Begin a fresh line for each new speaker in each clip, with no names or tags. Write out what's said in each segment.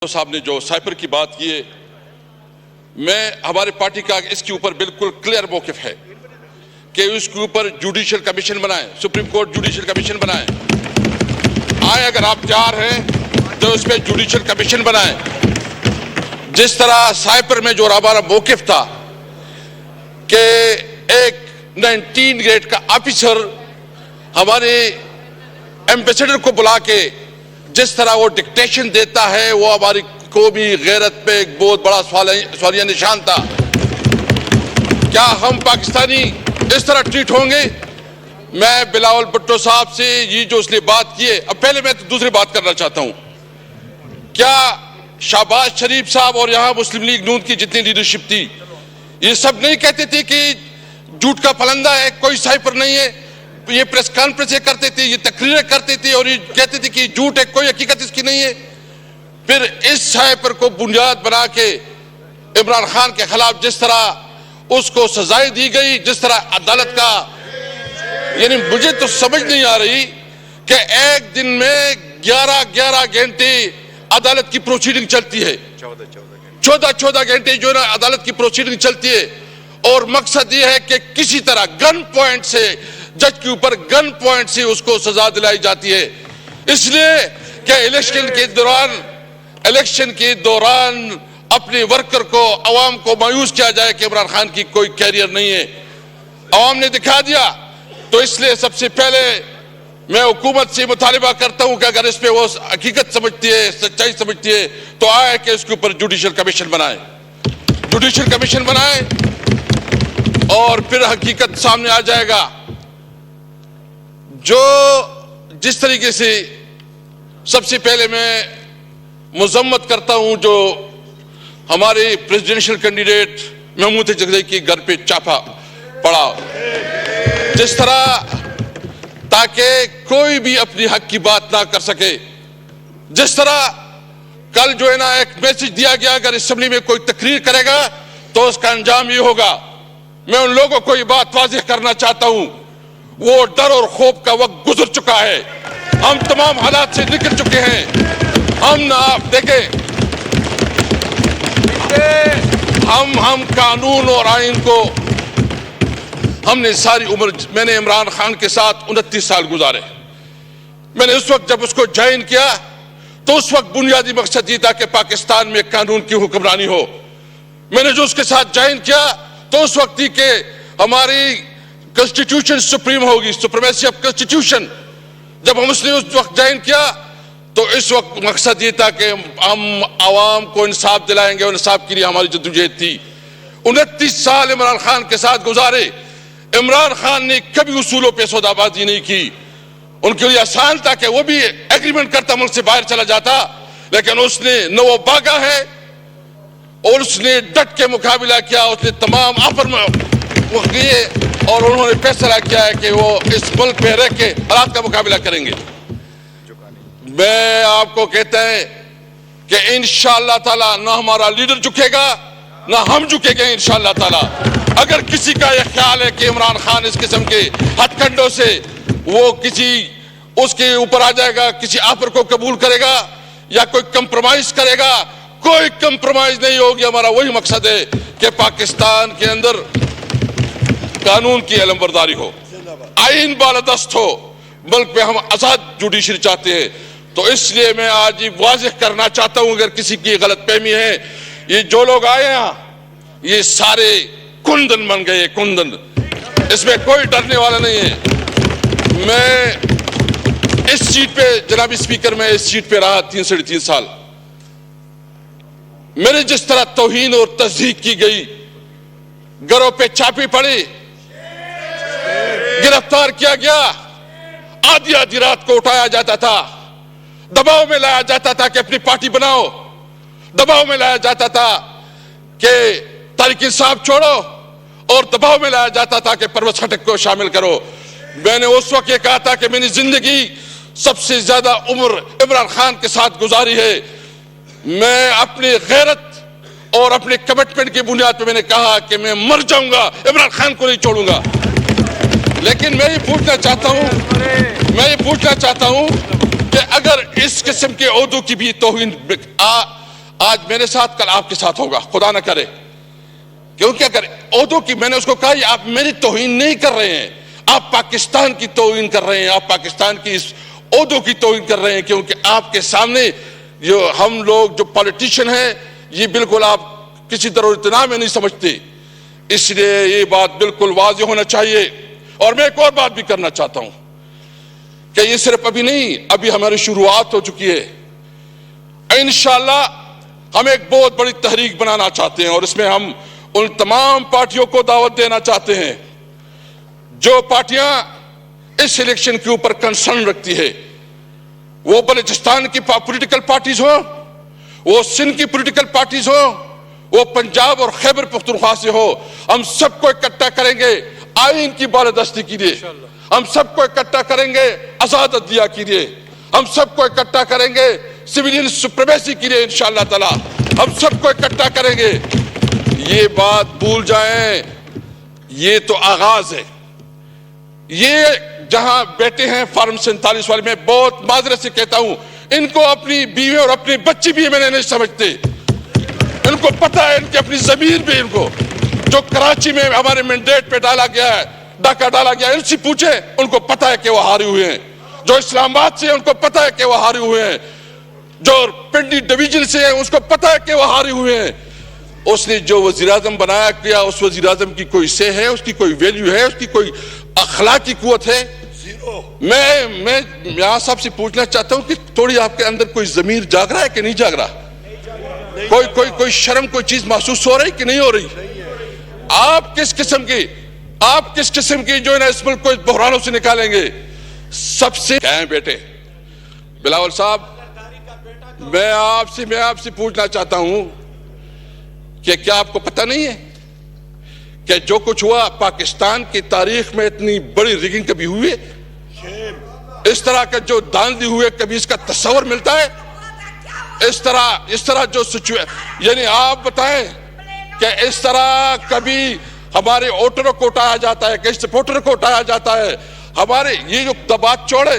साहब ने जो साइपर की बात की है, मैं हमारे पार्टी का इसके ऊपर बिल्कुल क्लियर मौकिफ है कि उसके ऊपर जुडिशियल कमीशन बनाएं, सुप्रीम कोर्ट जुडिशियल कमीशन बनाएं। आए अगर आप तैयार हैं तो उस पर जुडिशियल कमीशन बनाएं। जिस तरह साइपर में जो हमारा मौकिफ था कि एक 19 ग्रेड का ऑफिसर हमारे एम्बेसडर को बुला के जिस तरह वो डिक्टेशन देता है, वो हमारी कौमी गैरत पे एक बहुत बड़ा सवालिया निशान था। क्या हम पाकिस्तानी इस तरह ट्रीट होंगे? मैं बिलावल भुट्टो साहब से ये जो उसने बात की है, अब पहले मैं तो दूसरी बात करना चाहता हूं। क्या शहबाज शरीफ साहब और यहां मुस्लिम लीग नून की जितनी लीडरशिप थी, ये सब नहीं कहते थे कि झूठ का फलंदा है, कोई साइपर नहीं है? ये प्रेस कॉन्फ्रेंस करते थे, ये तकरीरें करते थे और ये कहते थे कि झूठ है, कोई हकीकत इसकी नहीं है। फिर इस साइपर को बुनियाद बना के इमरान खान के खिलाफ जिस तरह उसको सजाएं दी गई, जिस तरह अदालत का, यानी मुझे तो समझ नहीं आ रही कि एक दिन में 11 घंटे अदालत की प्रोसीडिंग चलती है, 14 घंटे जो है अदालत की प्रोसीडिंग चलती है, और मकसद यह है कि किसी तरह गन पॉइंट से जज के ऊपर गन पॉइंट से उसको सजा दिलाई जाती है। इसलिए कि इलेक्शन के दौरान अपने वर्कर को, अवाम को मायूस किया जाए कि इमरान खान की कोई कैरियर नहीं है। अवाम ने दिखा दिया। तो इसलिए सबसे पहले मैं हुकूमत से मुतालिबा करता हूं कि अगर इस पे वो हकीकत समझती है, सच्चाई समझती है, तो आए कि इसके ऊपर जुडिशियल कमीशन बनाए, जुडिशियल कमीशन बनाए, और फिर हकीकत सामने आ जाएगा। जो जिस तरीके से सबसे पहले मैं मुजम्मत करता हूं जो हमारे प्रेसिडेंशियल कैंडिडेट महमूद जगदई के घर पे छापा पड़ा, जिस तरह ताकि कोई भी अपनी हक की बात ना कर सके। जिस तरह कल जो है ना एक मैसेज दिया गया, अगर असेंबली में कोई तकरीर करेगा तो उसका अंजाम ये होगा। मैं उन लोगों को ये बात वाज़ेह करना चाहता हूं, वो डर और खौफ का वक्त गुजर चुका है। हम तमाम हालात से निकल चुके हैं। हम ना आप देखें, हम कानून और आइन को, हमने सारी उम्र, मैंने इमरान खान के साथ 29 साल गुजारे। मैंने उस वक्त जब उसको ज्वाइन किया तो उस वक्त बुनियादी मकसद ये था कि पाकिस्तान में कानून की हुक्मरानी हो। मैंने जो उसके साथ ज्वाइन किया तो उस वक्त ही के हमारी कॉन्स्टिट्यूशन सुप्रीम होगी, सुप्रीमेसी ऑफ कॉन्स्टिट्यूशन। जब हम उसने उस वक्त ज्वाइन किया तो इस वक्त मकसद ये था कि हम आवाम को इंसाफ दिलाएंगे, और इंसाफ के लिए हमारी जद्दोजहद थी। 29 साल इमरान खान के साथ गुजारे। इमरान खान ने कभी उसूलों पे सौदाबाजी नहीं की। उनके लिए आसान था कि वो भी एग्रीमेंट करता, मुल्क से बाहर चला जाता, लेकिन उसने न वो भागा है और उसने डट के मुकाबला किया। उसने तमाम ऑफर में वो किए और उन्होंने फैसला किया है कि वो इस मुल्क में रह के हालात का मुकाबला करेंगे। मैं आपको कहता है कि इंशाअल्लाह ताला ना हमारा लीडर झुकेगा ना हम झुकेंगे इंशाअल्लाह ताला। अगर किसी का यह ख्याल है कि इमरान खान इस किस्म के हथकंडों से वो किसी उसके ऊपर आ जाएगा, किसी ऑफर को कबूल करेगा या कोई कंप्रोमाइज करेगा, कोई कंप्रोमाइज नहीं होगी। हमारा वही मकसद है कि पाकिस्तान के अंदर कानून की अलमबरदारी हो, आइन बालादस्त हो, मुल्क में हम आजाद जुडिशरी चाहते हैं। तो इसलिए मैं आज ये वाज़ेह करना चाहता हूं, अगर किसी की गलतफहमी है, ये जो लोग आए हैं ये सारे कुंदन बन गए, कुंदन, इसमें कोई डरने वाला नहीं है। मैं इस सीट पे, जनाब स्पीकर, मैं इस सीट पे रहा 3 साढ़े 3 साल। मेरे जिस तरह तौहीन और तज़हीक की गई, घरों पे छापे पड़े, गिरफ्तार किया गया, आधी रात को उठाया जाता था, दबाव में लाया जाता था कि अपनी पार्टी बनाओ, दबाव में लाया जाता था कि तहरीक इंसाफ छोड़ो, और दबाव में लाया जाता था कि परवेज खटक को शामिल करो। मैंने उस वक्त ये कहा था कि मैंने जिंदगी सबसे ज्यादा उम्र इमरान खान के साथ गुजारी है। मैं अपनी गैरत और अपने कमिटमेंट की बुनियाद पर मैंने कहा कि मैं मर जाऊंगा, इमरान खान को नहीं छोड़ूंगा। लेकिन मैं ये पूछना चाहता हूं कि अगर इस किस्म के ओहदों की भी तौहीन आज मेरे साथ कल आपके साथ होगा, खुदा ना करे। क्यों क्या करे? ओहदों की मैंने उसको कहा आप मेरी तौहीन नहीं कर रहे हैं, आप पाकिस्तान की तौहीन कर रहे हैं, आप पाकिस्तान की इस ओहदों की तौहीन कर रहे हैं। क्योंकि आपके सामने जो हम लोग जो पॉलिटिशियन हैं, ये बिल्कुल आप किसी तरह इतना में नहीं समझते। इसलिए ये बात बिल्कुल वाज़ेह होना चाहिए। और मैं एक और बात भी करना चाहता हूं कि ये सिर्फ अभी नहीं, अभी हमारी शुरुआत हो चुकी है। इंशाअल्लाह हम एक बहुत बड़ी तहरीक बनाना चाहते हैं और इसमें हम उन तमाम पार्टियों को दावत देना चाहते हैं जो पार्टियां इस इलेक्शन के ऊपर कंसर्न रखती है। वो बलूचिस्तान की पॉलिटिकल पार्टीज हो, वो सिंध की पॉलिटिकल पार्टीज हो, वो पंजाब और खैबर पख्तूनख्वा से हो, हम सबको इकट्ठा करेंगे आईन की बालादस्ती के लिए, हम सबको इकट्ठा करेंगे आजाद अदलिया के लिए, हम सबको इकट्ठा करेंगे सिविलियन सुप्रीमेसी के लिए। इंशाअल्लाह ताला हम सबको इकट्ठा करेंगे। ये बात भूल जाएं, ये तो आगाज है। ये जहां बैठे हैं फार्म 47 वाले, मैं बहुत माजरत से कहता हूं, इनको अपनी बीवी और अपनी बच्ची भी मैंने नहीं समझते। इनको पता है, इनकी अपनी जमीर भी, इनको जो कराची में हमारे मैंडेट पे डाला गया है, डाका डाला गया, इनसे पूछे, उनको पता है कि वो हारे हुए हैं। जो इस्लामाबाद से है उनको पता है कि वो हारे हुए हैं, जो पिंडी डिवीजन से है उसको पता है कि वो हारे हुए हैं। उसने जो वजीर-ए-आज़म बनाया किया, उस वजीर-ए-आज़म की कोई से है, उसकी कोई वैल्यू है, उसकी कोई अखलाकी कुव्वत है? मैं यहां सबसे पूछना चाहता हूं कि थोड़ी आपके अंदर कोई जमीर जाग रहा है कि नहीं जाग रहा? कोई शर्म, कोई चीज महसूस हो रही कि नहीं हो रही? आप किस किस्म की जो है ना इस मुल्क को इस बहरानों से निकालेंगे? सबसे क्या है बेटे बिलावल साहब, मैं आपसे पूछना चाहता हूं कि क्या आपको पता नहीं है कि जो कुछ हुआ पाकिस्तान की तारीख में इतनी बड़ी रिगिंग कभी हुई है? इस तरह के जो धांधली हुए कभी इसका तस्वर मिलता है? इस तरह जो सिचुएशन, यानी आप बताएं कि इस तरह कभी हमारे वोटरों को उठाया जाता है, कई सपोर्टरों को उठाया जाता है। हमारे ये जो दबात चौड़े,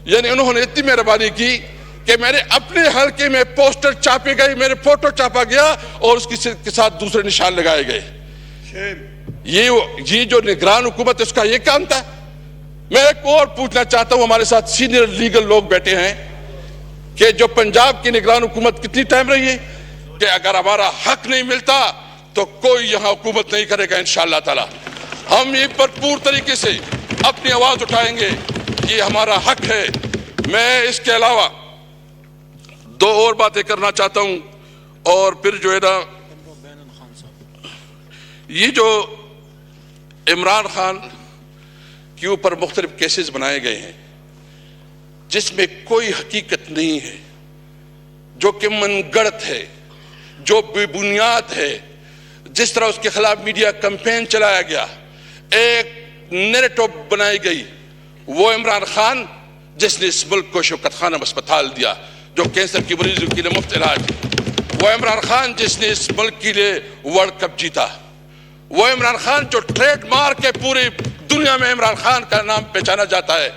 यानी उन्होंने इतनी मेहरबानी की कि मेरे अपने हल्के में पोस्टर छापे गए, मेरे फोटो छापा गया और उसके के साथ दूसरे निशान लगाए गए। ये जो निगरान हुकूमत है उसका ये काम था। मैं एक और पूछना चाहता हूं, हमारे साथ सीनियर लीगल लोग बैठे हैं, कि जो पंजाब की निगरान हुकूमत कितनी टाइम रही है कि अगर हमारा हक नहीं मिलता तो कोई यहां हुकूमत नहीं करेगा। इंशाअल्लाह ताला हम ये भरपूर तरीके से अपनी आवाज उठाएंगे, ये हमारा हक है। मैं इसके अलावा दो और बातें करना चाहता हूं और फिर जो है ना, ये जो इमरान खान के ऊपर मुख्तलिफ केसेस बनाए गए हैं जिसमें कोई हकीकत नहीं है, जो कि मनगढ़ंत है, जो बेबुनियाद है, जिस तरह उसके खिलाफ मीडिया कैंपेन चलाया गया, एक नैरेटिव बनाई गई, वो इमरान खान जिसने इस मुल्क को शौकत खानम अस्पताल दिया जो कैंसर की मरीजों के लिए मुफ्त इलाज, वो इमरान खान जिसने इस मुल्क के लिए वर्ल्ड कप जीता, वो इमरान खान जो ट्रेडमार्क है पूरी दुनिया में इमरान खान का नाम पहचाना जाता है,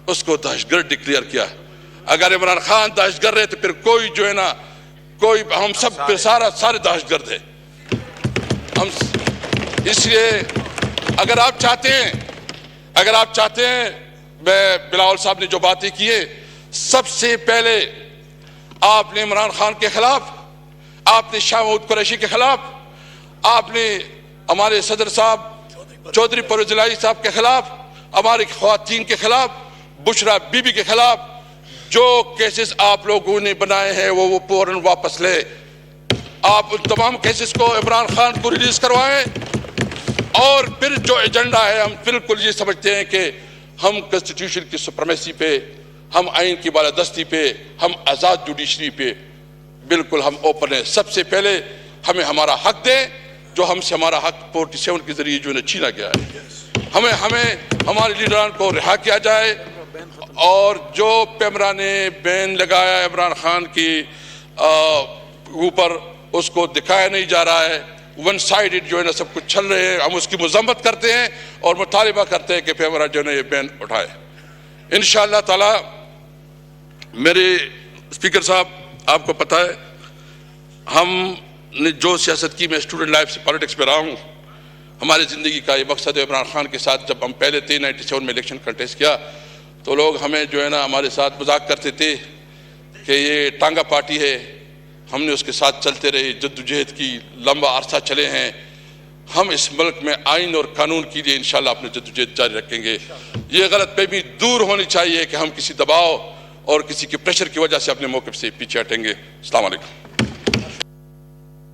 उसको दहशतगर्द डिक्लेयर किया। अगर इमरान खान दहशतगर्द है तो फिर कोई जो है ना, कोई हम सब फिर सारे दहशतगर्द है हम। इसलिए अगर आप चाहते हैं मैं बिलावल साहब ने जो बातें की है, सबसे पहले आपने इमरान खान के खिलाफ, आपने शाह महमूद कुरैशी के खिलाफ, आपने हमारे सदर साहब चौधरी परवेज इलाही साहब के खिलाफ, हमारी ख्वातीन के खिलाफ, बुशरा बीबी के खिलाफ जो केसेस आप लोगों ने बनाए हैं वो फौरन वापस ले। आप उन तमाम केसेस को इमरान खान को रिलीज करवाएं और फिर जो एजेंडा है, हम बिल्कुल ये समझते हैं कि हम कॉन्स्टिट्यूशन की सुप्रीमेसी पे, हम आइन की बालादस्ती पे, हम आजाद जुडिशरी पे बिल्कुल हम ओपन है। सबसे पहले हमें हमारा हक दें जो हमसे हमारा हक 47 के जरिए जो छीना गया है। हमें हमारे लीडरान को रिहा किया जाए और जो पैमरा ने बैन लगाया इमरान खान की ऊपर उसको दिखाया नहीं जा रहा है, वन साइडेड जो है ना सब कुछ चल रहे हैं, हम उसकी मजम्मत करते हैं और मुतालिबा करते हैं कि पैमरा जो है ये बैन उठाए। इंशाअल्लाह ताला मेरे स्पीकर साहब, आपको पता है हमने जो सियासत की, मैं स्टूडेंट लाइफ से पॉलिटिक्स में रहा हूँ, हमारी ज़िंदगी का ये मकसद है। इमरान खान के साथ जब हम पहले थे 97 में इलेक्शन कंटेस्ट किया तो लोग हमें जो है ना हमारे साथ मजाक करते थे कि ये टांगा पार्टी है। हमने उसके साथ चलते रहे, जद्दोजहद की, लंबा अरसा चले हैं। हम इस मुल्क में आइन और कानून के लिए इंशाल्लाह अपनी जद्दोजहद जारी रखेंगे। ये गलतफहमी दूर होनी चाहिए कि हम किसी दबाव और किसी के प्रेशर की वजह से अपने मौक़िफ़ से पीछे हटेंगे। अस्सलाम वालेकुम।